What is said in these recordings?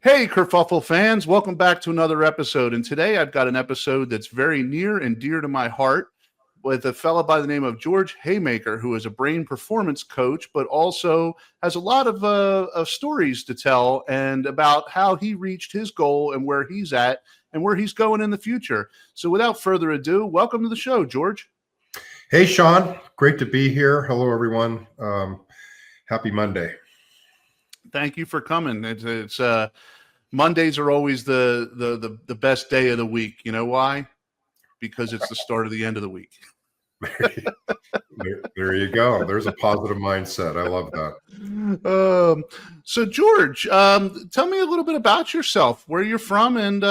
Hey, Kerfuffle fans, welcome back to another episode. And today I've got an episode that's very near and dear to my heart with a fella by the name of George Haymaker, who is a brain performance coach, but also has a lot of stories to tell and about how he reached his goal and where he's at and where he's going in the future. So without further ado, welcome to the show, George. Hey, Sean. Great to be here. Hello, everyone. Happy Monday. Thank you for coming. It's Mondays are always the best day of the week. You know why? Because it's the start of the end of the week. There you go. There's a positive mindset. I love that. So George, tell me a little bit about yourself, where you're from, and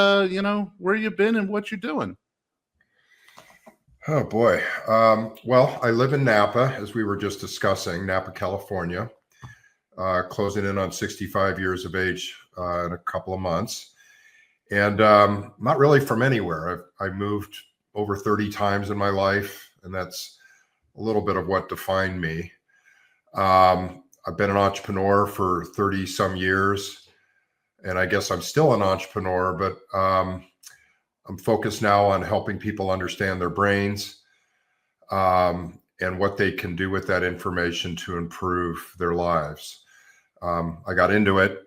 where you've been and what you're doing. Oh boy. Well, I live in Napa, as we were just discussing, Napa, California. Closing in on 65 years of age in a couple of months, and not really from anywhere. I moved over 30 times in my life, and that's a little bit of what defined me. I've been an entrepreneur for 30 some years, and I guess I'm still an entrepreneur, but I'm focused now on helping people understand their brains and what they can do with that information to improve their lives. I got into it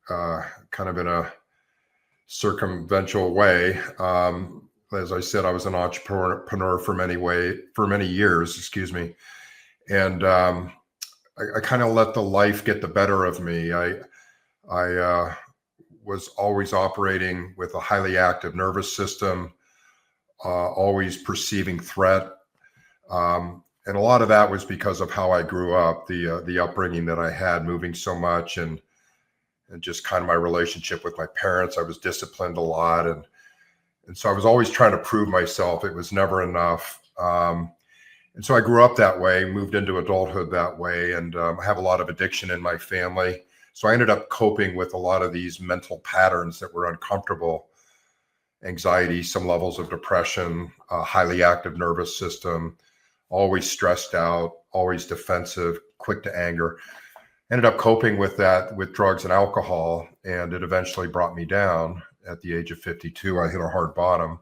kind of in a circumventual way. As I said, I was an entrepreneur for many years, and I kind of let the life get the better of me. I was always operating with a highly active nervous system, always perceiving threat. And a lot of that was because of how I grew up, the upbringing that I had, moving so much, and just kind of my relationship with my parents. I was disciplined a lot, and so I was always trying to prove myself. It was never enough. And so I grew up that way, moved into adulthood that way, and I have a lot of addiction in my family. So I ended up coping with a lot of these mental patterns that were uncomfortable: anxiety, some levels of depression, a highly active nervous system, always stressed out, always defensive, quick to anger. Ended up coping with that with drugs and alcohol, and it eventually brought me down. At the age of 52, I hit a hard bottom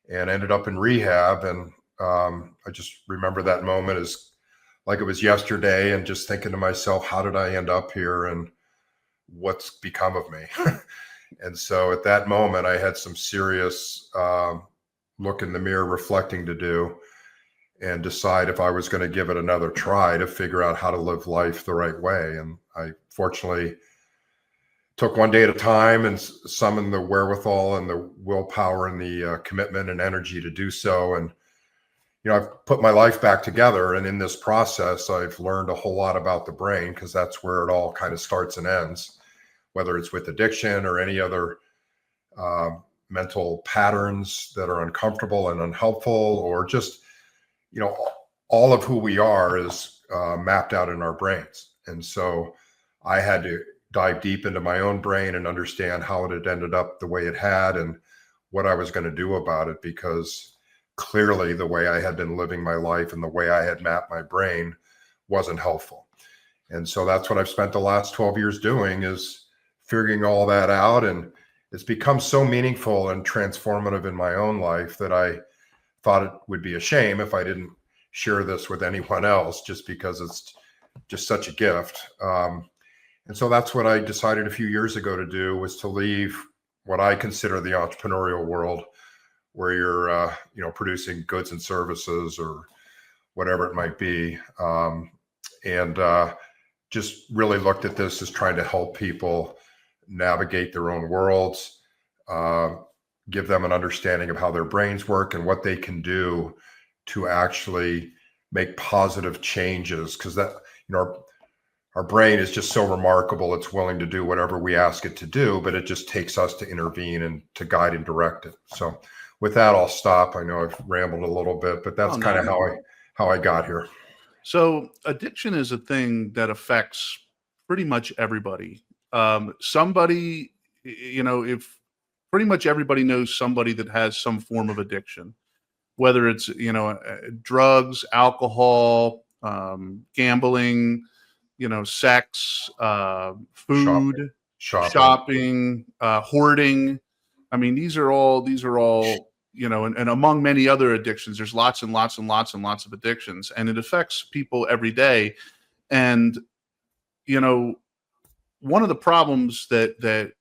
and ended up in rehab. And I just remember that moment as like it was yesterday, and just thinking to myself, how did I end up here and what's become of me? And so at that moment, I had some serious look in the mirror, reflecting to do, and decide if I was going to give it another try to figure out how to live life the right way. And I fortunately took one day at a time and summoned the wherewithal and the willpower and the commitment and energy to do so. And, I've put my life back together. And in this process, I've learned a whole lot about the brain, because that's where it all kind of starts and ends, whether it's with addiction or any other mental patterns that are uncomfortable and unhelpful, or just all of who we are is mapped out in our brains. And so I had to dive deep into my own brain and understand how it had ended up the way it had and what I was going to do about it, because clearly the way I had been living my life and the way I had mapped my brain wasn't helpful. And so that's what I've spent the last 12 years doing, is figuring all that out. And it's become so meaningful and transformative in my own life that I thought it would be a shame if I didn't share this with anyone else, just because it's just such a gift. And so that's what I decided a few years ago to do, was to leave what I consider the entrepreneurial world, where you're producing goods and services or whatever it might be, and just really looked at this as trying to help people navigate their own worlds, give them an understanding of how their brains work and what they can do to actually make positive changes. Because that, our brain is just so remarkable. It's willing to do whatever we ask it to do, but it just takes us to intervene and to guide and direct it. So with that, I'll stop. I know I've rambled a little bit, but that's kind of how I got here. So addiction is a thing that affects pretty much everybody. Somebody, if pretty much everybody knows somebody that has some form of addiction, whether it's, drugs, alcohol, gambling, sex, food, shopping, hoarding. I mean, these are all, you know, and among many other addictions, there's lots and lots and lots and lots of addictions, and it affects people every day. And, you know, one of the problems that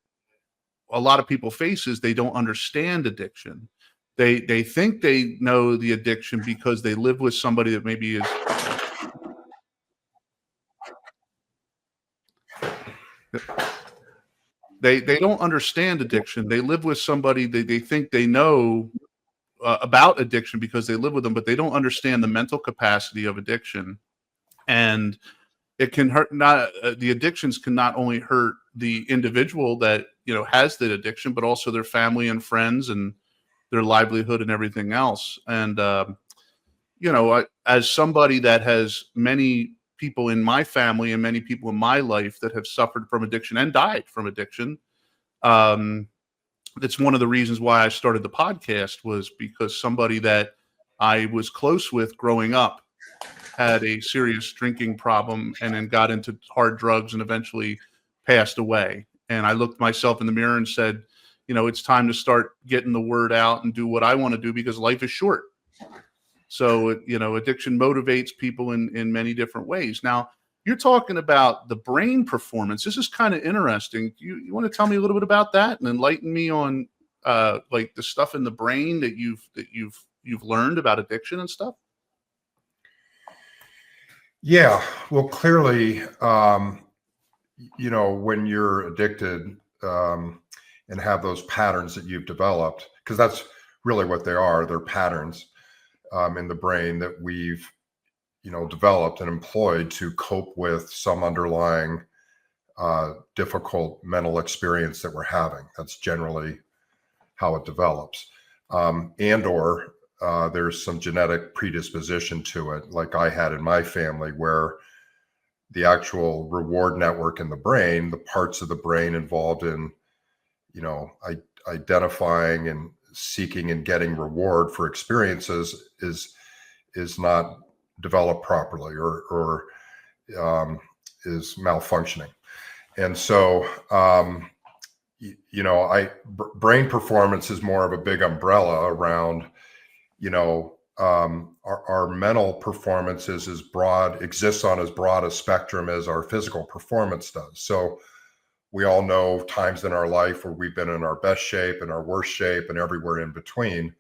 a lot of people face is they don't understand addiction. They think they know the addiction because they live with somebody that maybe is, they don't understand addiction. They live with somebody, they think they know about addiction because they live with them, but they don't understand the mental capacity of addiction. And it can hurt, not the addictions can not only hurt the individual that, you know, has the addiction, but also their family and friends and their livelihood and everything else. And you know, as somebody that has many people in my family and many people in my life that have suffered from addiction and died from addiction, that's one of the reasons why I started the podcast, was because somebody that I was close with growing up had a serious drinking problem and then got into hard drugs and eventually passed away. And I looked myself in the mirror and said, you know, it's time to start getting the word out and do what I want to do, because life is short. So, you know, addiction motivates people in many different ways. Now, you're talking about the brain performance. This is kind of interesting. You want to tell me a little bit about that and enlighten me on like the stuff in the brain that you've learned about addiction and stuff? Yeah, well, clearly, you know, when you're addicted and have those patterns that you've developed, because that's really what they are. They're patterns in the brain that we've, you know, developed and employed to cope with some underlying difficult mental experience that we're having. That's generally how it develops. And/or there's some genetic predisposition to it, like I had in my family, where the actual reward network in the brain, the parts of the brain involved in, you know, identifying and seeking and getting reward for experiences is not developed properly, or is malfunctioning. And so, you know, brain performance is more of a big umbrella around, you know, our mental performance is as broad, exists on as broad a spectrum as our physical performance does. So we all know times in our life where we've been in our best shape and our worst shape and everywhere in between.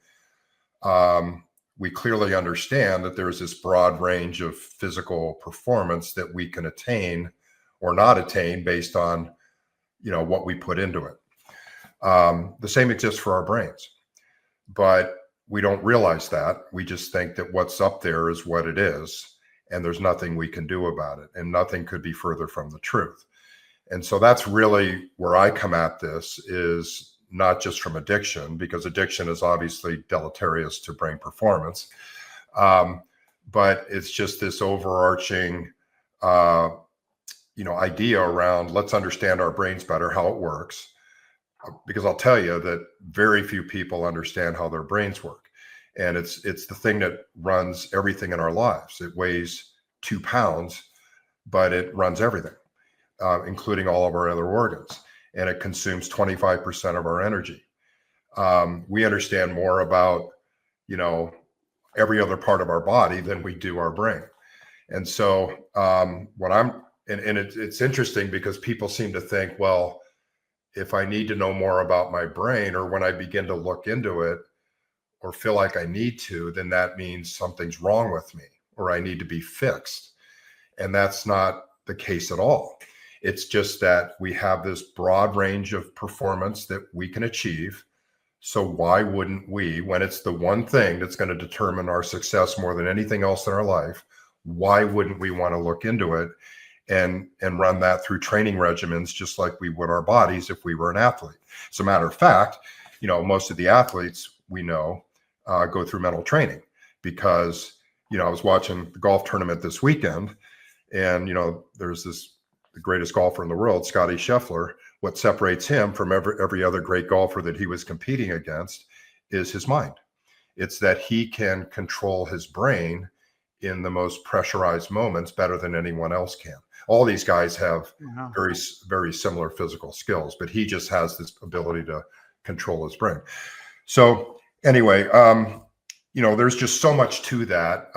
We clearly understand that there's this broad range of physical performance that we can attain or not attain based on, you know, what we put into it. The same exists for our brains, but we don't realize that. We just think that what's up there is what it is, and there's nothing we can do about it, and nothing could be further from the truth. And so that's really where I come at this, is not just from addiction, because addiction is obviously deleterious to brain performance. But it's just this overarching, you know, idea around, let's understand our brains better, how it works. Because I'll tell you that very few people understand how their brains work. And it's the thing that runs everything in our lives. It weighs 2 pounds, but it runs everything, including all of our other organs. And it consumes 25% of our energy. We understand more about, you know, every other part of our body than we do our brain. And so it's interesting, because people seem to think, well, if I need to know more about my brain, or when I begin to look into it or feel like I need to, then that means something's wrong with me, or I need to be fixed. And that's not the case at all. It's just that we have this broad range of performance that we can achieve. So why wouldn't we, when it's the one thing that's going to determine our success more than anything else in our life, why wouldn't we want to look into it and run that through training regimens, just like we would our bodies if we were an athlete? As a matter of fact, you know, most of the athletes we know go through mental training, because, you know, I was watching the golf tournament this weekend, and, you know, there's the greatest golfer in the world, Scotty Scheffler. What separates him from every other great golfer that he was competing against is his mind. It's that he can control his brain in the most pressurized moments better than anyone else can. All these guys have Wow. very, very similar physical skills, but he just has this ability to control his brain. So anyway, there's just so much to that.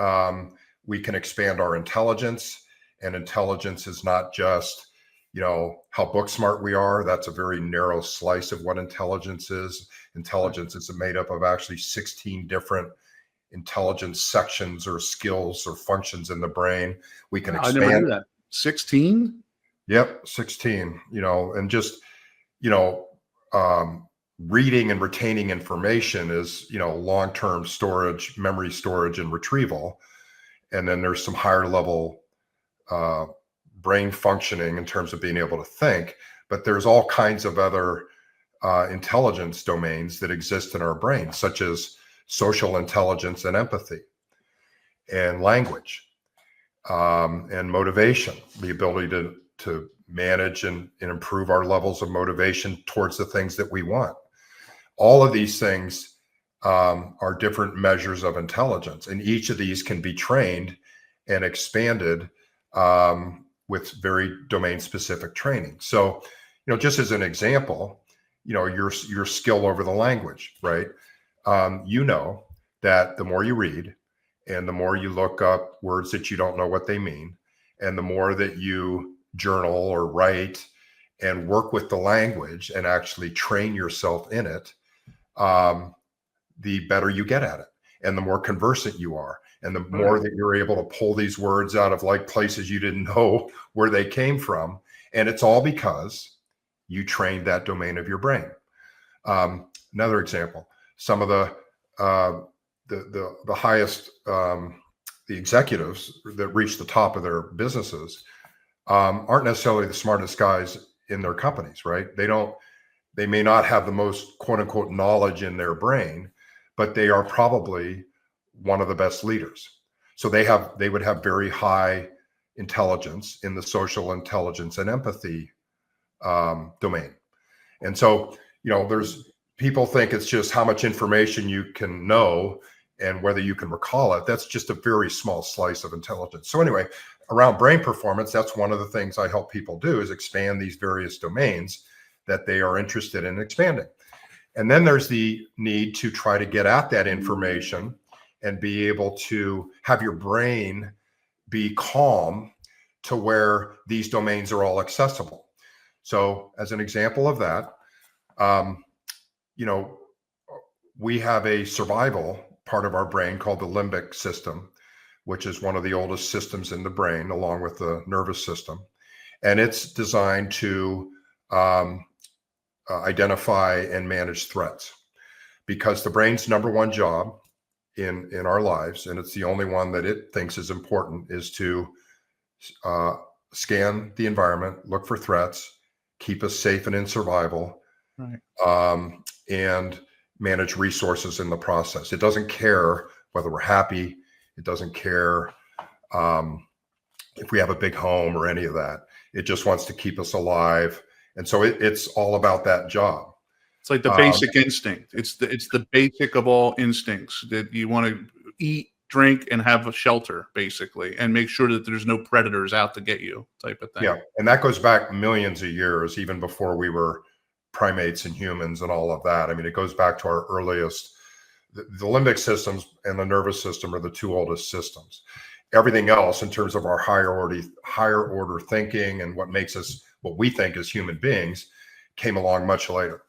We can expand our intelligence, and intelligence is not just, how book smart we are. That's a very narrow slice of what intelligence is. Intelligence is made up of actually 16 different intelligence sections or skills or functions in the brain. We can I never knew expand. that. 16? Yep, 16, and just, you know, um, reading and retaining information is, long-term storage, memory storage and retrieval. And then there's some higher level brain functioning in terms of being able to think. But there's all kinds of other intelligence domains that exist in our brain, such as social intelligence and empathy and language and motivation, the ability to manage and improve our levels of motivation towards the things that we want. All of these things are different measures of intelligence, and each of these can be trained and expanded with very domain specific training. So, just as an example, your skill over the language, right? That the more you read and the more you look up words that you don't know what they mean, and the more that you journal or write and work with the language and actually train yourself in it, the better you get at it, and the more conversant you are, and the more that you're able to pull these words out of like places you didn't know where they came from. And it's all because you trained that domain of your brain. Another example, some of the highest, the executives that reach the top of their businesses aren't necessarily the smartest guys in their companies, right? They may not have the most quote unquote knowledge in their brain, but they are probably one of the best leaders. So they would have very high intelligence in the social intelligence and empathy domain. And so, there's people think it's just how much information you can know and whether you can recall it. That's just a very small slice of intelligence. So anyway, around brain performance, that's one of the things I help people do, is expand these various domains that they are interested in expanding. And then there's the need to try to get at that information and be able to have your brain be calm to where these domains are all accessible. So as an example of that, we have a survival part of our brain called the limbic system, which is one of the oldest systems in the brain, along with the nervous system. And it's designed to identify and manage threats, because the brain's number one job in our lives, and it's the only one that it thinks is important, is to scan the environment, look for threats, keep us safe and in survival, and manage resources in the process. It doesn't care whether we're happy. It doesn't care if we have a big home or any of that. It just wants to keep us alive. And so it's all about that job. It's like the basic instinct. It's the basic of all instincts, that you want to eat, drink, and have a shelter, basically, and make sure that there's no predators out to get you, type of thing. Yeah, and that goes back millions of years, even before we were primates and humans and all of that. I mean, it goes back to our earliest. The limbic systems and the nervous system are the two oldest systems. Everything else, in terms of our higher order thinking and what makes us what we think as human beings, came along much later.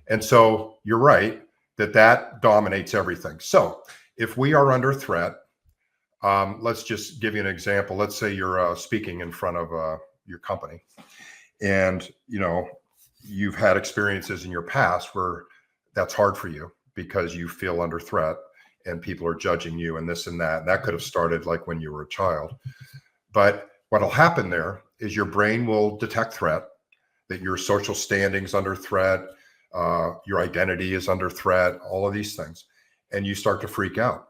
And so you're right that dominates everything. So if we are under threat, let's just give you an example. Let's say you're speaking in front of your company, and you've had experiences in your past where that's hard for you because you feel under threat and people are judging you and this and that. And that could have started like when you were a child. But what'll happen there is your brain will detect threat, that your social standing's under threat, your identity is under threat, all of these things, and you start to freak out.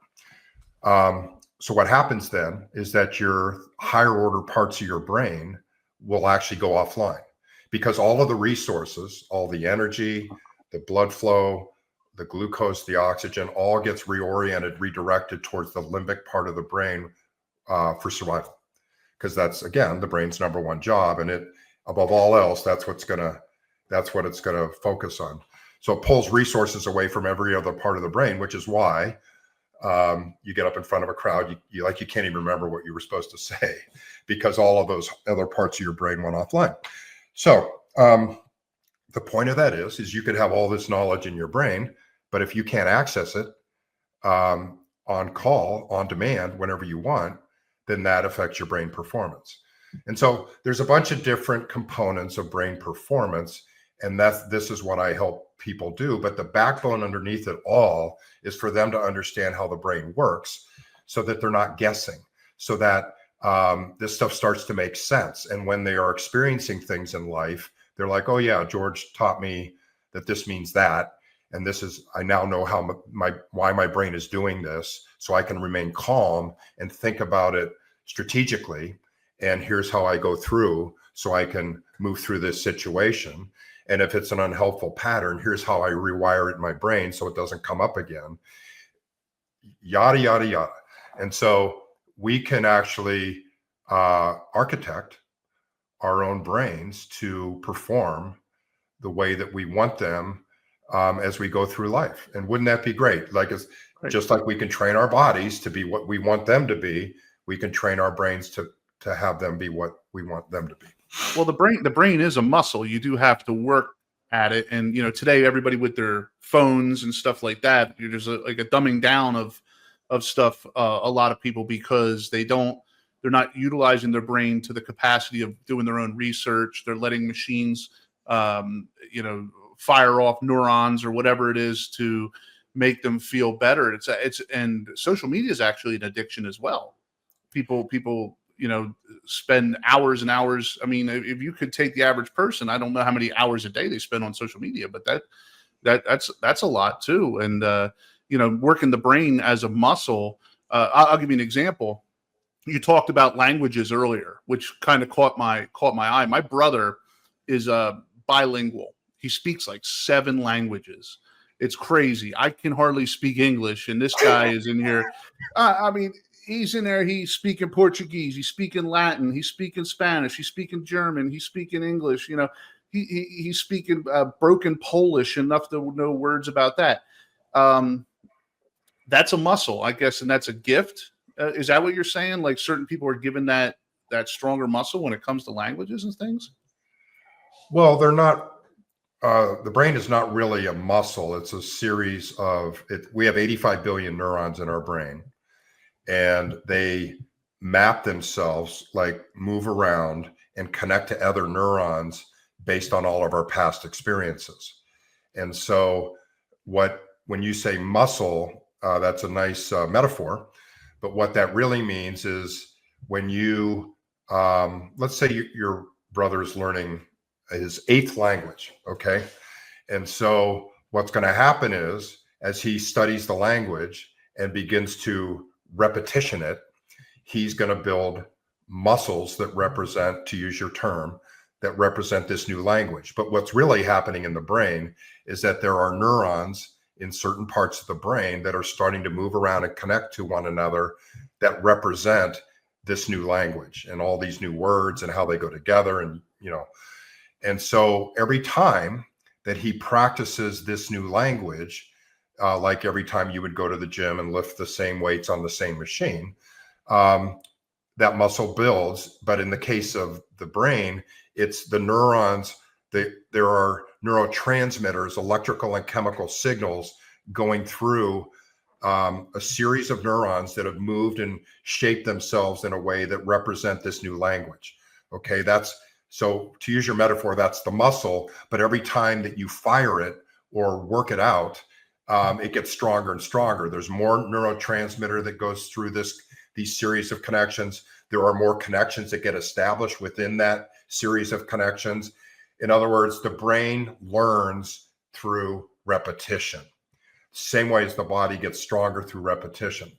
So what happens then is that your higher order parts of your brain will actually go offline, because all of the resources, all the energy, the blood flow, the glucose, the oxygen, all gets redirected towards the limbic part of the brain for survival. because that's, again, the brain's number one job. And it, above all else, that's what it's going to focus on. So it pulls resources away from every other part of the brain, which is why you get up in front of a crowd, you can't even remember what you were supposed to say, because all of those other parts of your brain went offline. So the point of that is you could have all this knowledge in your brain, but if you can't access it on call, on demand, whenever you want, then that affects your brain performance. And so there's a bunch of different components of brain performance, and this is what I help people do. But the backbone underneath it all is for them to understand how the brain works, so that they're not guessing, so that this stuff starts to make sense. And when they are experiencing things in life, they're like, oh yeah, George taught me that this means that. And this is, I now know how why my brain is doing this, so I can remain calm and think about it strategically. And here's how I go through, so I can move through this situation. And if it's an unhelpful pattern, here's how I rewire it in my brain so it doesn't come up again. Yada, yada, yada. And so we can actually architect our own brains to perform the way that we want them as we go through life. And wouldn't that be great? Like, it's Right. just like we can train our bodies to be what we want them to be, we can train our brains to have them be what we want them to be. Well, the brain is a muscle. You do have to work at it. And, today everybody with their phones and stuff like that, there's like a dumbing down of stuff. A lot of people, because they're not utilizing their brain to the capacity of doing their own research. They're letting machines, fire off neurons or whatever it is to make them feel better. And social media is actually an addiction as well. People, spend hours and hours. I mean, if you could take the average person, I don't know how many hours a day they spend on social media, but that's a lot too. And, working the brain as a muscle. I'll give you an example. You talked about languages earlier, which kind of caught my eye. My brother is bilingual. He speaks like 7 languages. It's crazy. I can hardly speak English, and this guy is in here. I mean, he's in there. He's speaking Portuguese. He's speaking Latin. He's speaking Spanish. He's speaking German. He's speaking English. He's speaking broken Polish, enough to know words about that. That's a muscle, I guess, and that's a gift. Is that what you're saying? Like, certain people are given that stronger muscle when it comes to languages and things? Well, they're not. The brain is not really a muscle. It's a series of we have 85 billion neurons in our brain, and they map themselves, like move around and connect to other neurons based on all of our past experiences. And so when you say muscle, that's a nice metaphor, but what that really means is when you, let's say your brother is learning his 8th language, okay? And so what's going to happen is, as he studies the language and begins to repetition it, he's going to build muscles that represent, to use your term, that represent this new language. But what's really happening in the brain is that there are neurons in certain parts of the brain that are starting to move around and connect to one another that represent this new language and all these new words and how they go together. And so every time that he practices this new language, like every time you would go to the gym and lift the same weights on the same machine, that muscle builds. But in the case of the brain, it's the neurons. There are neurotransmitters, electrical and chemical signals going through a series of neurons that have moved and shaped themselves in a way that represent this new language. Okay, so to use your metaphor, that's the muscle. But every time that you fire it or work it out, it gets stronger and stronger. There's more neurotransmitter that goes through these series of connections. There are more connections that get established within that series of connections. In other words, the brain learns through repetition, same way as the body gets stronger through repetition.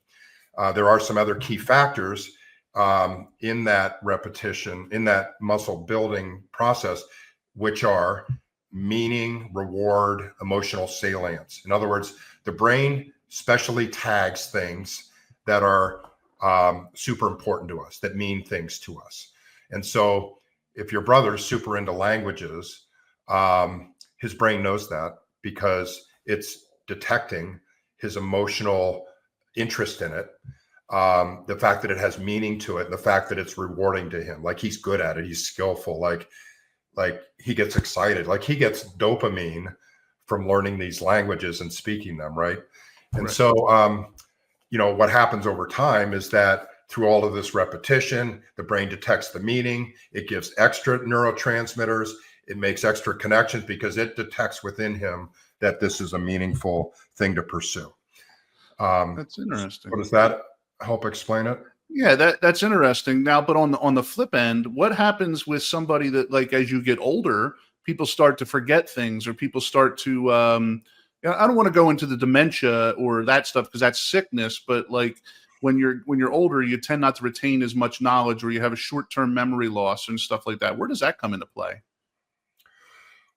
There are some other key factors in that repetition, in that muscle building process, which are meaning, reward, emotional salience. In other words, the brain specially tags things that are super important to us, that mean things to us. And so if your brother's super into languages, his brain knows that because it's detecting his emotional interest in it, the fact that it has meaning to it, and the fact that it's rewarding to him. Like, he's good at it, he's skillful, like he gets excited, like he gets dopamine from learning these languages and speaking them, right? And Right. so what happens over time is that through all of this repetition, the brain detects the meaning, it gives extra neurotransmitters, it makes extra connections because it detects within him that this is a meaningful thing to pursue. That's interesting. Does that help explain it? Yeah, that's interesting. Now, but on the flip end, what happens with somebody that, like, as you get older, people start to forget things, or people start to I don't want to go into the dementia or that stuff because that's sickness, but like when you're older, you tend not to retain as much knowledge, or you have a short-term memory loss and stuff like that. Where does that come into play?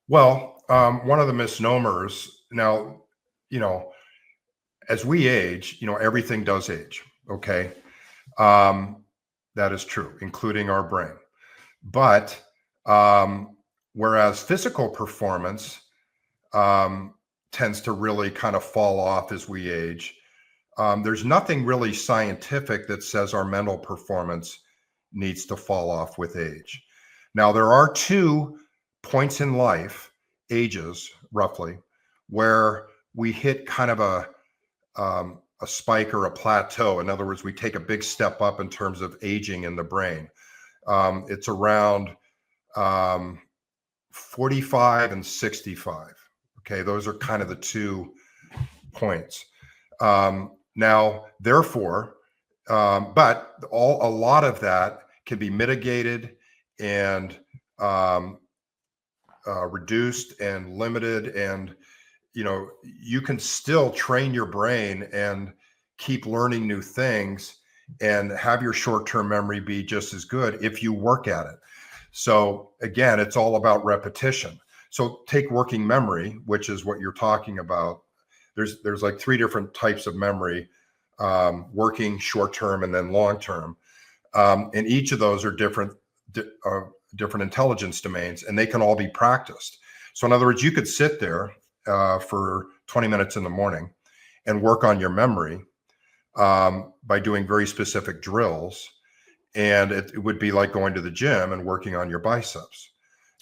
Well, one of the misnomers now, as we age, everything does age. Okay. That is true, including our brain. But whereas physical performance tends to really kind of fall off as we age, there's nothing really scientific that says our mental performance needs to fall off with age. Now, there are 2 points in life, ages roughly, where we hit kind of a spike or a plateau. In other words, we take a big step up in terms of aging in the brain. It's around 45 and 65. Okay, those are kind of the 2 points. Now, therefore, but a lot of that can be mitigated and reduced and limited, and you can still train your brain and keep learning new things and have your short-term memory be just as good if you work at it. So again, it's all about repetition. So take working memory, which is what you're talking about. There's like 3 different types of memory, working, short-term, and then long-term. And each of those are different intelligence domains, and they can all be practiced. So in other words, you could sit there for 20 minutes in the morning and work on your memory by doing very specific drills. And it would be like going to the gym and working on your biceps.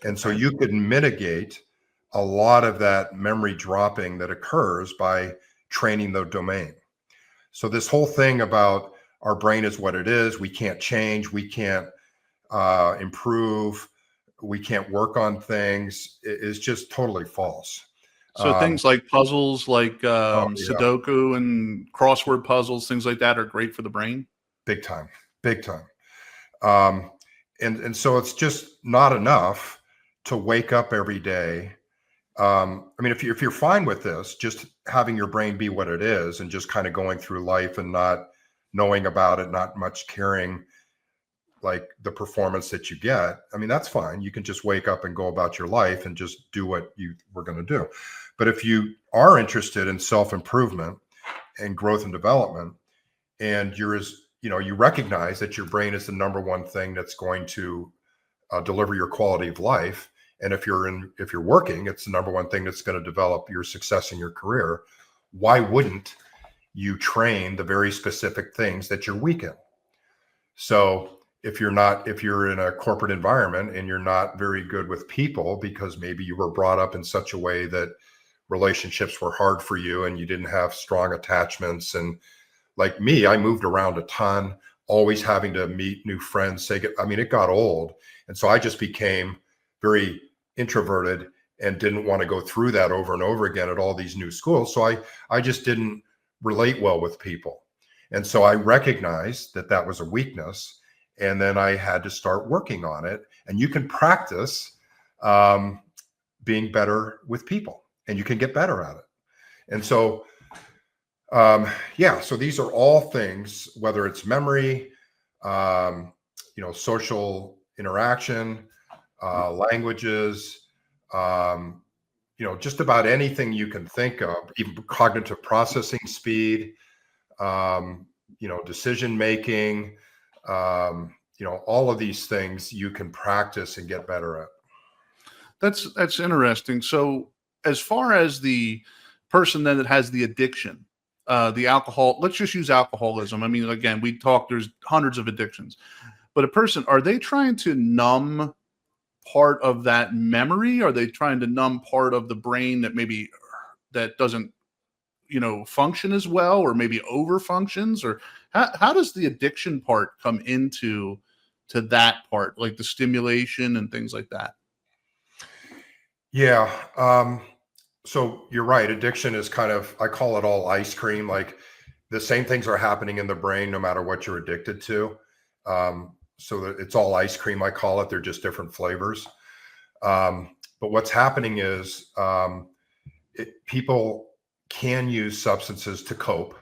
And so you could mitigate a lot of that memory dropping that occurs by training the domain. So this whole thing about our brain is what it is, we can't change, we can't improve, we can't work on things, is just totally false. So things like puzzles, like Yeah. Sudoku and crossword puzzles, things like that are great for the brain. Big time. And so it's just not enough to wake up every day. I mean, if you're fine with this, just having your brain be what it is and just kind of going through life and not knowing about it, not much caring like the performance that you get, I mean, that's fine. You can just wake up and go about your life and just do what you were going to do. But if you are interested in self-improvement and growth and development, and you recognize that your brain is the number one thing that's going to deliver your quality of life, and if you're working, it's the number one thing that's going to develop your success in your career, why wouldn't you train the very specific things that you're weak in? So if you're in a corporate environment and you're not very good with people because maybe you were brought up in such a way that relationships were hard for you and you didn't have strong attachments, and like me, I moved around a ton, always having to meet new friends. I mean, it got old. And so I just became very introverted and didn't want to go through that over and over again at all these new schools. So I just didn't relate well with people. And so I recognized that that was a weakness. And then I had to start working on it. And you can practice being better with people, and you can get better at it. And so so these are all things, whether it's memory, social interaction, languages, just about anything you can think of, even cognitive processing speed, decision making, all of these things you can practice and get better at. That's interesting. So as far as the person then that has the addiction, the alcohol, let's just use alcoholism. I mean, again, there's hundreds of addictions, but a person, are they trying to numb part of that memory? Are they trying to numb part of the brain that doesn't, function as well, or maybe over functions? Or how does the addiction part come into that part, like the stimulation and things like that? Yeah. So you're right. Addiction is kind of, I call it all ice cream. Like the same things are happening in the brain no matter what you're addicted to. So that it's all ice cream, I call it. They're just different flavors. But what's happening is people can use substances to cope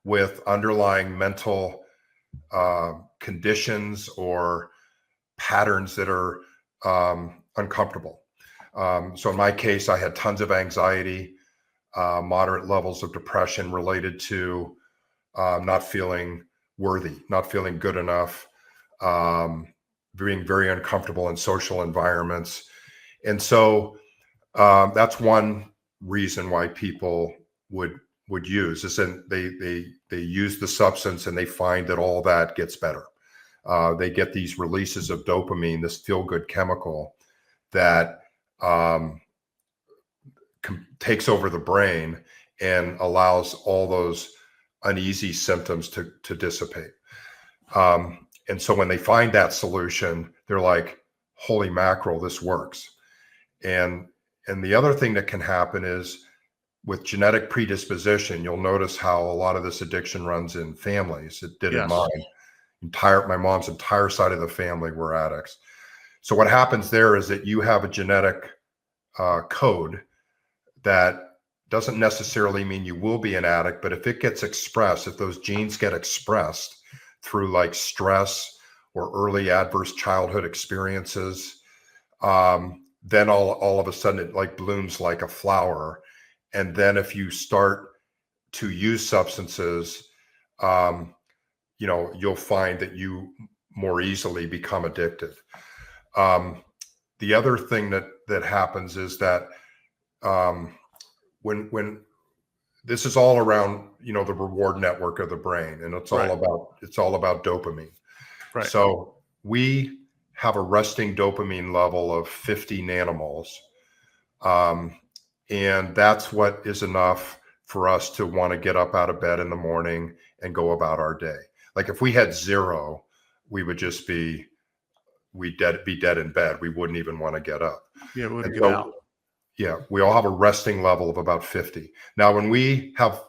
with underlying mental conditions or patterns that are uncomfortable. So in my case, I had tons of anxiety, moderate levels of depression related to not feeling worthy, not feeling good enough, being very uncomfortable in social environments. And so that's one reason why people would use is that they use the substance and they find that all that gets better. They get these releases of dopamine, this feel-good chemical that takes over the brain and allows all those uneasy symptoms to dissipate. And so when they find that solution, they're like, holy mackerel, this works. And the other thing that can happen is with genetic predisposition, you'll notice how a lot of this addiction runs in families. It did in Yes. mine. My mom's entire side of the family were addicts. So what happens there is that you have a genetic code that doesn't necessarily mean you will be an addict, but if it gets expressed, if those genes get expressed through like stress or early adverse childhood experiences, then all of a sudden it like blooms like a flower. And then if you start to use substances, you'll find that you more easily become addicted. The other thing that happens is that when this is all around, the reward network of the brain, and it's Right. all about dopamine. Right. So we have a resting dopamine level of 50 nanomoles. And that's what is enough for us to want to get up out of bed in the morning and go about our day. Like if we had zero, we would just be dead in bed. We wouldn't even want to get up. Yeah, we wouldn't get out. Yeah, we all have a resting level of about 50. Now, when we have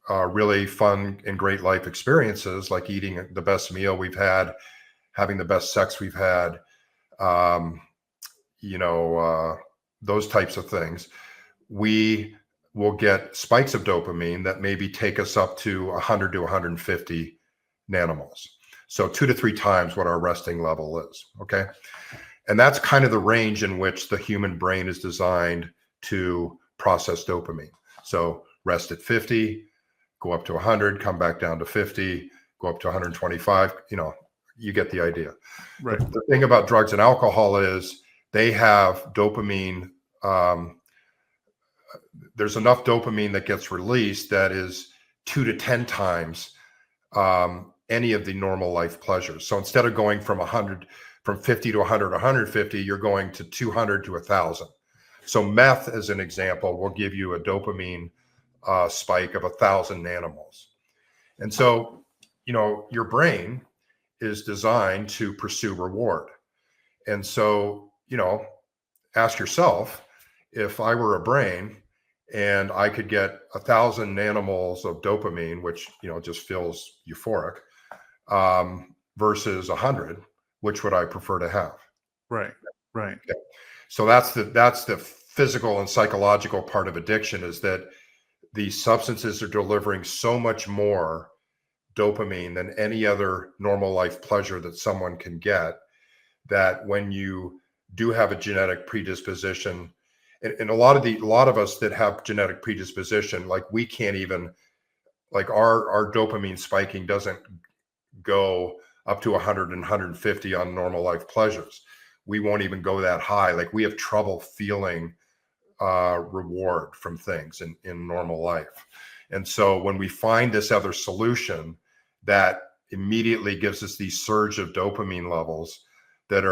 really fun and great life experiences, like eating the best meal we've had, having the best sex we've had, those types of things, we will get spikes of dopamine that maybe take us up to 100 to 150 nanomoles. So 2 to 3 times what our resting level is. Okay. And that's kind of the range in which the human brain is designed to process dopamine. So rest at 50, go up to 100, come back down to 50, go up to 125. You get the idea. Right. The thing about drugs and alcohol is they have dopamine. There's enough dopamine that gets released that is 2 to 10 times any of the normal life pleasures. So instead of going from 50 to 100, 150, you're going to 200 to 1,000. So meth, as an example, will give you a dopamine spike of 1,000 nanomoles. And so, your brain is designed to pursue reward. And so, ask yourself, if I were a brain and I could get 1,000 nanomoles of dopamine, which, just feels euphoric, versus 100, which would I prefer to have? Right. Right. Okay. So that's the physical and psychological part of addiction, is that these substances are delivering so much more dopamine than any other normal life pleasure that someone can get, that when you do have a genetic predisposition, and a lot of us that have genetic predisposition, like we can't even, like our dopamine spiking doesn't go up to 100 and 150 on normal life pleasures. We won't even go that high. Like we have trouble feeling reward from things in normal life. And so when we find this other solution that immediately gives us these surge of dopamine levels that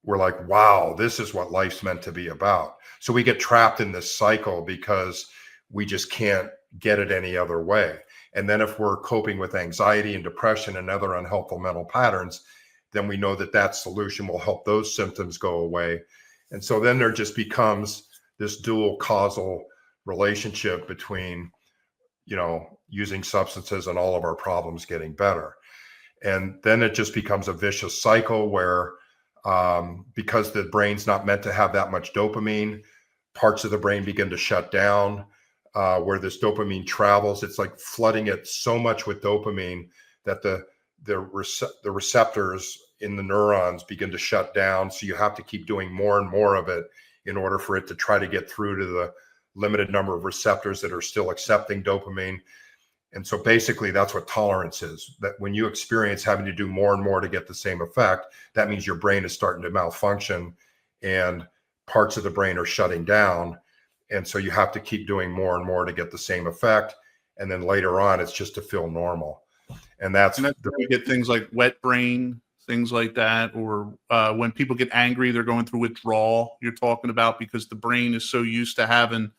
we're like, wow, this is what life's meant to be about. So we get trapped in this cycle because we just can't get it any other way. And then if we're coping with anxiety and depression and other unhelpful mental patterns, then we know that that solution will help those symptoms go away. And so then there just becomes this dual causal relationship between, using substances and all of our problems getting better. And then it just becomes a vicious cycle where because the brain's not meant to have that much dopamine, parts of the brain begin to shut down. Where this dopamine travels, it's like flooding it so much with dopamine that the receptors in the neurons begin to shut down. So you have to keep doing more and more of it in order for it to try to get through to the limited number of receptors that are still accepting dopamine. And so basically that's what tolerance is, that when you experience having to do more and more to get the same effect, that means your brain is starting to malfunction and parts of the brain are shutting down. And so you have to keep doing more and more to get the same effect. And then later on, it's just to feel normal. And that's where we get things like wet brain, things like that, or when people get angry, they're going through withdrawal you're talking about because the brain is so used to having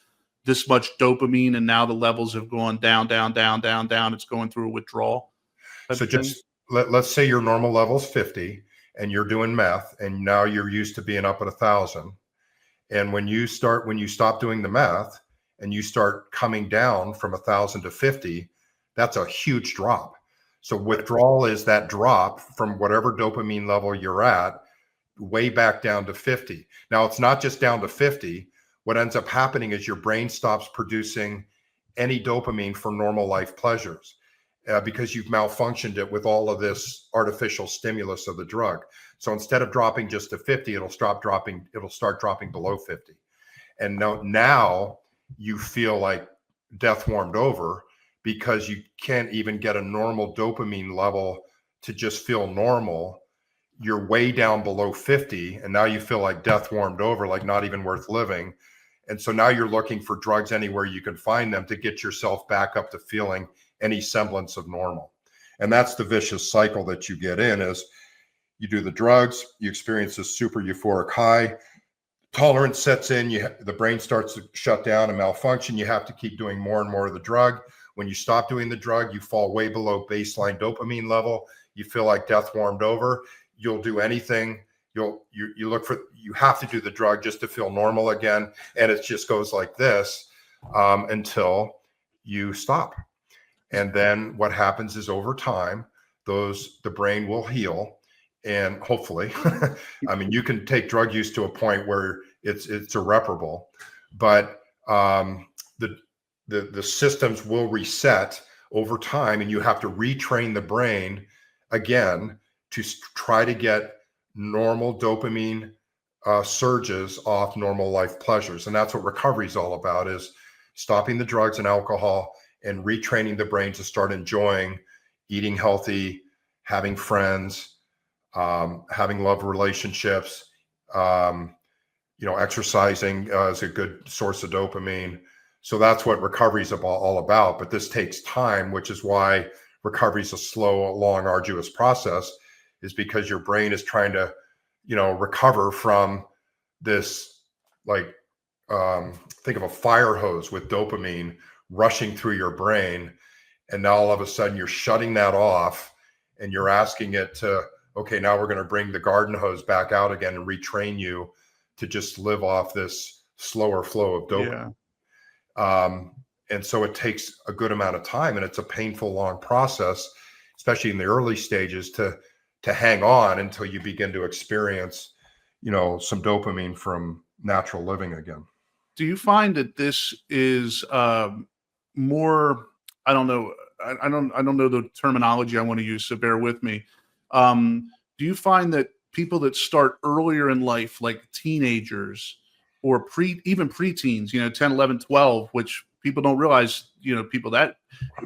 this much dopamine and now the levels have gone down. It's going through a withdrawal. So just let's say your normal level is 50 and you're doing meth and now you're used to being up at 1,000. And when you stop doing the math and you start coming down from 1,000 to 50, that's a huge drop. So withdrawal is that drop from whatever dopamine level you're at, way back down to 50. Now, it's not just down to 50. What ends up happening is your brain stops producing any dopamine for normal life pleasures because you've malfunctioned it with all of this artificial stimulus of the drug. So instead of dropping just to 50, it'll start dropping below 50. And now you feel like death warmed over because you can't even get a normal dopamine level to just feel normal. You're way down below 50, and now you feel like death warmed over, like not even worth living. And so now you're looking for drugs anywhere you can find them to get yourself back up to feeling any semblance of normal. And that's the vicious cycle that you get in is you do the drugs, you experience this super euphoric high, tolerance sets in, the brain starts to shut down and malfunction. You have to keep doing more and more of the drug. When you stop doing the drug, you fall way below baseline dopamine level. You feel like death warmed over. You'll do anything. You have to do the drug just to feel normal again. And it just goes like this until you stop. And then what happens is over time, the brain will heal. And hopefully, I mean, you can take drug use to a point where it's irreparable, but the systems will reset over time, and you have to retrain the brain again to try to get normal dopamine surges off normal life pleasures. And that's what recovery is all about: is stopping the drugs and alcohol and retraining the brain to start enjoying eating healthy, having friends, having love relationships, exercising is a good source of dopamine. So that's what recovery is all about. But this takes time, which is why recovery is a slow, long, arduous process, is because your brain is trying to, recover from this, like, think of a fire hose with dopamine rushing through your brain. And now all of a sudden you're shutting that off and you're asking it to, okay, now we're going to bring the garden hose back out again and retrain you to just live off this slower flow of dopamine. Yeah. And so it takes a good amount of time, and it's a painful, long process, especially in the early stages, to hang on until you begin to experience, some dopamine from natural living again. Do you find that this is more? I don't know. I don't know the terminology I want to use, so bear with me. Do you find that people that start earlier in life, like teenagers or even preteens, 10, 11, 12, which people don't realize, people that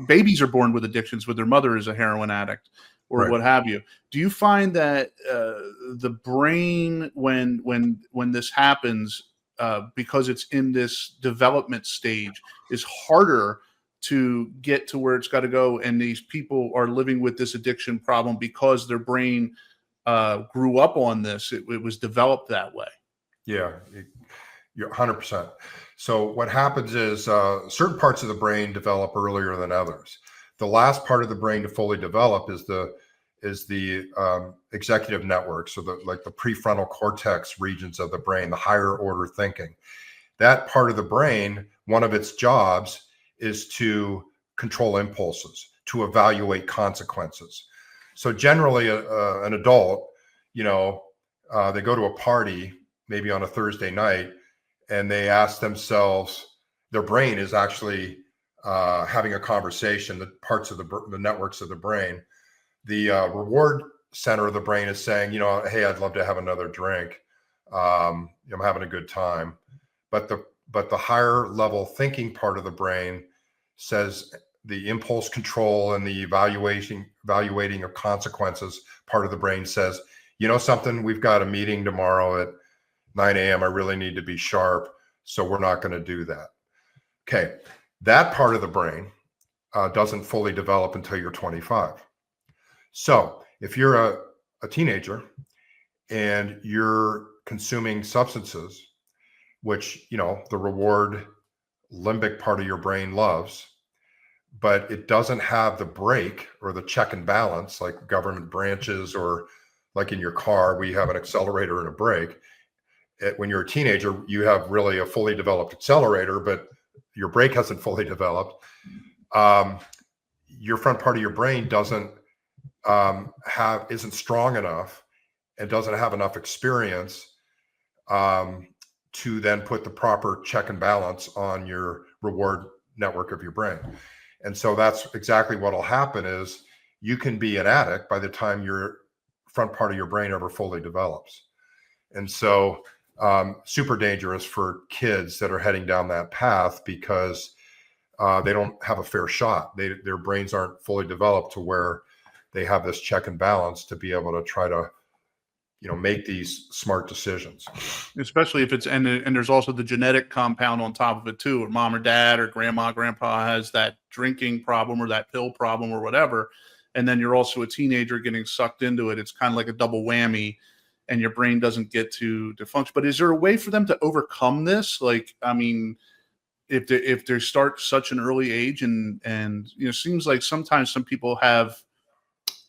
babies are born with addictions, with their mother is a heroin addict or Right. what have you. Do you find that the brain, when this happens, because it's in this development stage, is harder to get to where it's got to go, and these people are living with this addiction problem because their brain grew up on this? It was developed that way. Yeah, you're 100%. So what happens is certain parts of the brain develop earlier than others. The last part of the brain to fully develop is the executive network, so the prefrontal cortex regions of the brain, the higher order thinking. That part of the brain, one of its jobs is to control impulses, to evaluate consequences. So generally, an adult, they go to a party, maybe on a Thursday night, and they ask themselves, their brain is actually having a conversation, the parts of the networks of the brain. The reward center of the brain is saying, hey, I'd love to have another drink. I'm having a good time. But the higher level thinking part of the brain says, the impulse control and the evaluating of consequences part of the brain says, something, we've got a meeting tomorrow at 9 a.m. I really need to be sharp, so we're not going to do that. Okay, that part of the brain doesn't fully develop until you're 25. So if you're a teenager and you're consuming substances, which, the reward limbic part of your brain loves, but it doesn't have the brake or the check and balance like government branches, or like in your car, we have an accelerator and a brake. When you're a teenager, you have really a fully developed accelerator, but your brake hasn't fully developed. Your front part of your brain isn't strong enough and doesn't have enough experience to then put the proper check and balance on your reward network of your brain. And so that's exactly what'll happen is you can be an addict by the time your front part of your brain ever fully develops. And so super dangerous for kids that are heading down that path, because they don't have a fair shot. Their brains aren't fully developed to where they have this check and balance to be able to try to, make these smart decisions. Especially if it's, and there's also the genetic compound on top of it too, or mom or dad or grandpa has that drinking problem or that pill problem or whatever. And then you're also a teenager getting sucked into it. It's kind of like a double whammy, and your brain doesn't get to function. But is there a way for them to overcome this? Like, I mean, if they start such an early age, and seems like sometimes some people have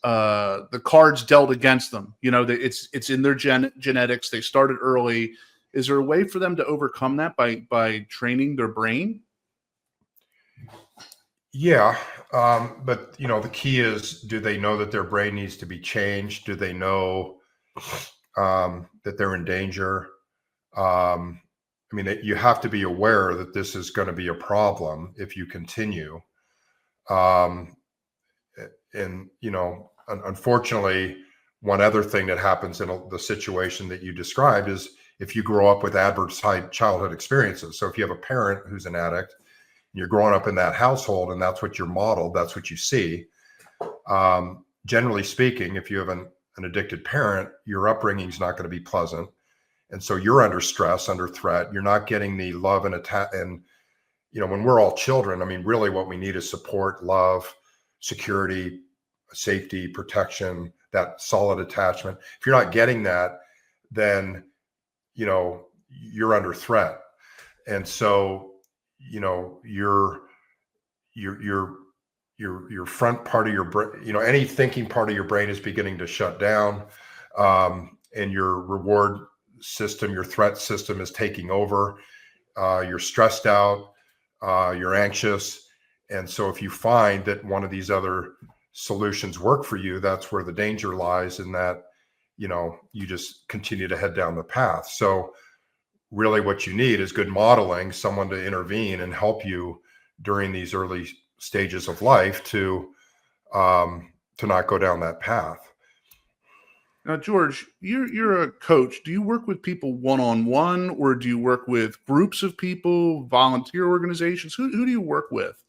the cards dealt against them. It's in their genetics. They started early. Is there a way for them to overcome that by training their brain? Yeah, but the key is, do they know that their brain needs to be changed? Do they know that they're in danger? You have to be aware that this is going to be a problem if you continue. Unfortunately, one other thing that happens in the situation that you described is if you grow up with adverse childhood experiences. So if you have a parent who's an addict, and you're growing up in that household, and that's what you're modeled, that's what you see. Generally speaking, if you have an addicted parent, your upbringing is not going to be pleasant. And so you're under stress, under threat. You're not getting the love and and when we're all children, really what we need is support, love, security, safety, protection, that solid attachment. If you're not getting that, then you're under threat. And so your front part of your brain, any thinking part of your brain is beginning to shut down, and your reward system, your threat system is taking over. You're stressed out, you're anxious. And so if you find that one of these other solutions work for you, that's where the danger lies, in that, you just continue to head down the path. So really what you need is good modeling, someone to intervene and help you during these early stages of life to not go down that path. Now, George, you're a coach. Do you work with people one-on-one, or do you work with groups of people, volunteer organizations? Who do you work with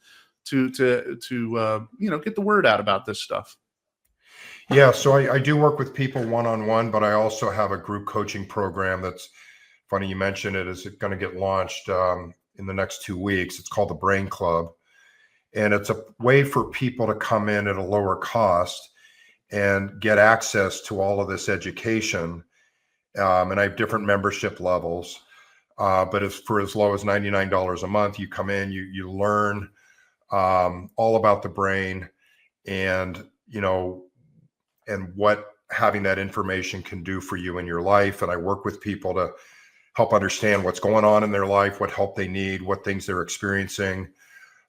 to get the word out about this stuff? Yeah, so I do work with people one-on-one, but I also have a group coaching program that's funny you mentioned it. Is going to get launched in the next 2 weeks. It's called the Brain Club. And it's a way for people to come in at a lower cost and get access to all of this education. And I have different membership levels. But it's for as low as $99 a month. You come in, you learn all about the brain and, and what having that information can do for you in your life. And I work with people to help understand what's going on in their life, what help they need, what things they're experiencing,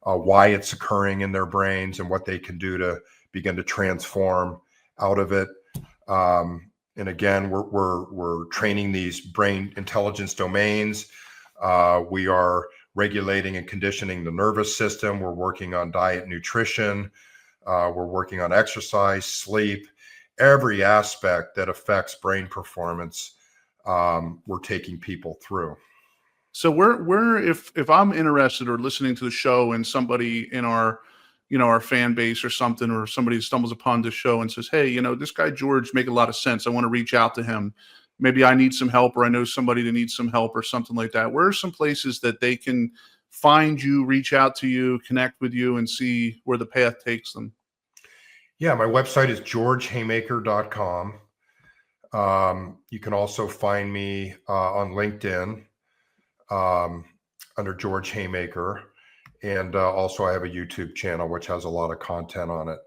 why it's occurring in their brains, and what they can do to begin to transform out of it. And again, we're training these brain intelligence domains. We are regulating and conditioning the nervous system. We're working on diet, nutrition. We're working on exercise, sleep, every aspect that affects brain performance. We're taking people through. So if I'm interested or listening to the show and somebody in our fan base or something, or somebody stumbles upon this show and says, hey, this guy George make a lot of sense, I want to reach out to him. Maybe I need some help, or I know somebody that needs some help or something like that. Where are some places that they can find you, reach out to you, connect with you, and see where the path takes them? Yeah, my website is georgehaymaker.com. You can also find me on LinkedIn under George Haymaker. And also I have a YouTube channel, which has a lot of content on it.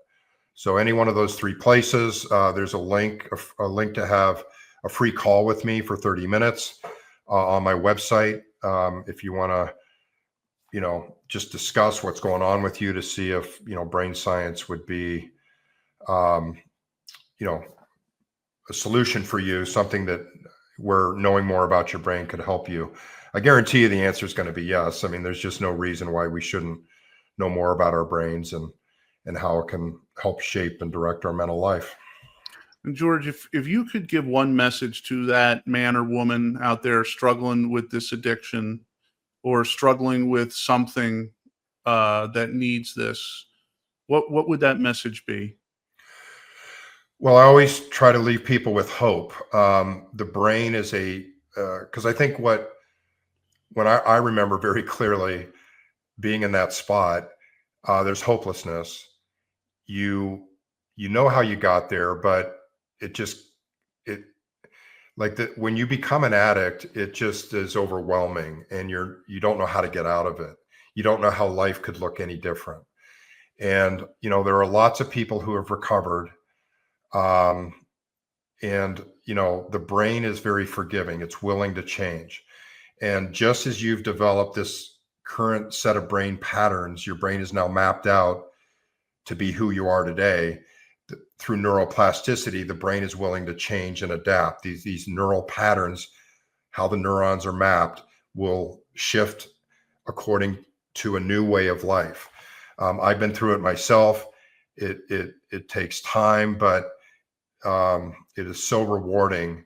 So any one of those three places, there's a link to have a free call with me for 30 minutes on my website. If you want to, just discuss what's going on with you to see if, brain science would be, a solution for you, something that where knowing more about your brain could help you. I guarantee you the answer is going to be yes. I mean, there's just no reason why we shouldn't know more about our brains and how it can help shape and direct our mental life. And George, if you could give one message to that man or woman out there struggling with this addiction, or struggling with something that needs this, what would that message be? Well, I always try to leave people with hope. The brain is because I think when I remember very clearly being in that spot, there's hopelessness. You know how you got there, but it like that when you become an addict, it just is overwhelming, and you don't know how to get out of it. You don't know how life could look any different. And there are lots of people who have recovered. And the brain is very forgiving. It's willing to change. And just as you've developed this current set of brain patterns, your brain is now mapped out to be who you are today. Through neuroplasticity, the brain is willing to change and adapt. These neural patterns, how the neurons are mapped, will shift according to a new way of life. I've been through it myself. It takes time, but it is so rewarding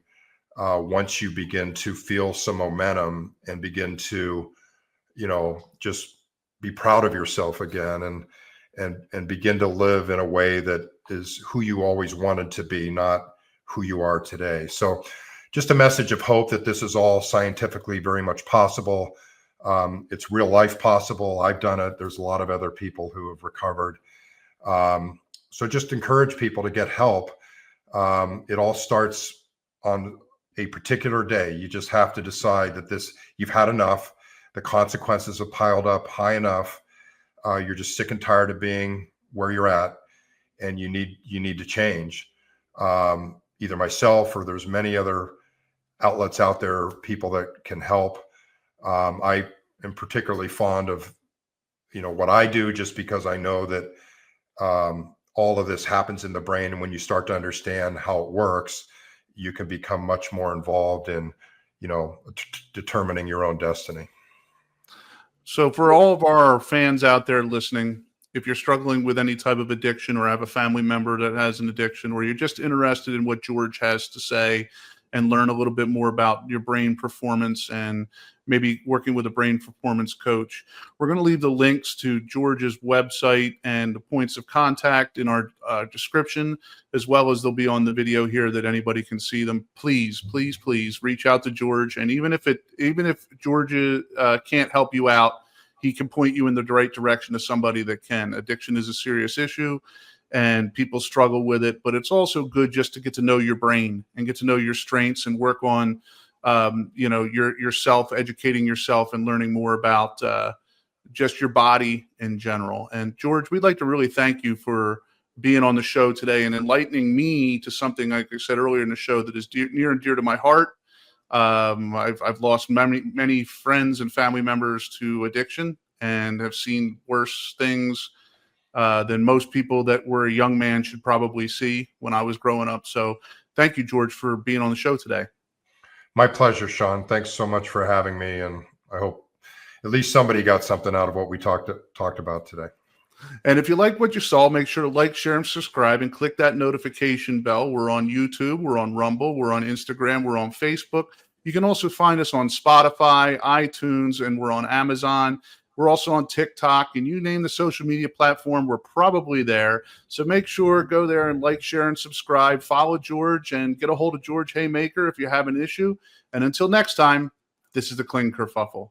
once you begin to feel some momentum and begin to, just be proud of yourself again and begin to live in a way that is who you always wanted to be, not who you are today. So just a message of hope that this is all scientifically very much possible. It's real life possible. I've done it. There's a lot of other people who have recovered. So just encourage people to get help. It all starts on a particular day. You just have to decide that you've had enough. The consequences have piled up high enough. You're just sick and tired of being where you're at, and you need to change. Either myself, or there's many other outlets out there, people that can help. I am particularly fond of, what I do, just because I know that all of this happens in the brain. And when you start to understand how it works, you can become much more involved in, determining your own destiny. So for all of our fans out there listening, if you're struggling with any type of addiction or have a family member that has an addiction, or you're just interested in what George has to say and learn a little bit more about your brain performance and maybe working with a brain performance coach, we're going to leave the links to George's website and the points of contact in our description, as well as they'll be on the video here that anybody can see them. Please, please, please reach out to George. And even if George can't help you out, he can point you in the right direction to somebody that can. Addiction is a serious issue and people struggle with it, but it's also good just to get to know your brain and get to know your strengths and work on, yourself, educating yourself and learning more about just your body in general. And George, we'd like to really thank you for being on the show today and enlightening me to something, like I said earlier in the show, that is near and dear to my heart. I've lost many friends and family members to addiction and have seen worse things than most people that were a young man should probably see when I was growing up. So thank you, George, for being on the show today. My pleasure, Sean. Thanks so much for having me. And I hope at least somebody got something out of what we talked about today. And if you like what you saw, make sure to like, share, and subscribe, and click that notification bell. We're on YouTube, we're on Rumble, we're on Instagram, we're on Facebook. You can also find us on Spotify, iTunes, and we're on Amazon. We're also on TikTok, and you name the social media platform, we're probably there. So make sure, go there and like, share, and subscribe. Follow George and get a hold of George Haymaker if you have an issue. And until next time, this is the Clean Kerfuffle.